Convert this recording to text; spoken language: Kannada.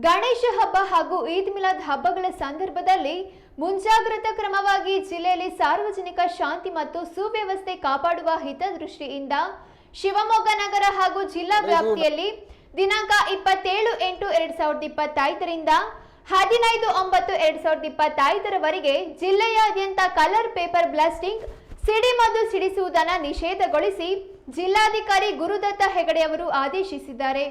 ಗಣೇಶ ಹಬ್ಬ ಹಾಗೂ ಈದ್ ಮಿಲಾದ್ ಹಬ್ಬಗಳ ಸಂದರ್ಭದಲ್ಲಿ ಮುಂಜಾಗ್ರತಾ ಕ್ರಮವಾಗಿ ಜಿಲ್ಲೆಯಲ್ಲಿ ಸಾರ್ವಜನಿಕ ಶಾಂತಿ ಮತ್ತು ಸುವ್ಯವಸ್ಥೆ ಕಾಪಾಡುವ ಹಿತದೃಷ್ಟಿಯಿಂದ ಶಿವಮೊಗ್ಗ ನಗರ ಹಾಗೂ ಜಿಲ್ಲಾ ವ್ಯಾಪ್ತಿಯಲ್ಲಿ ದಿನಾಂಕ 27/8/2025 ರಿಂದ 15/9/2025 ರವರೆಗೆ ಜಿಲ್ಲೆಯಾದ್ಯಂತ ಕಲರ್ ಪೇಪರ್ ಬ್ಲಾಸ್ಟಿಂಗ್ ಸಿಡಿಮದ್ದು ಸಿಡಿಸುವುದನ್ನು ನಿಷೇಧಗೊಳಿಸಿ ಜಿಲ್ಲಾಧಿಕಾರಿ ಗುರುದತ್ತ ಹೆಗಡೆ ಅವರು ಆದೇಶಿಸಿದ್ದಾರೆ.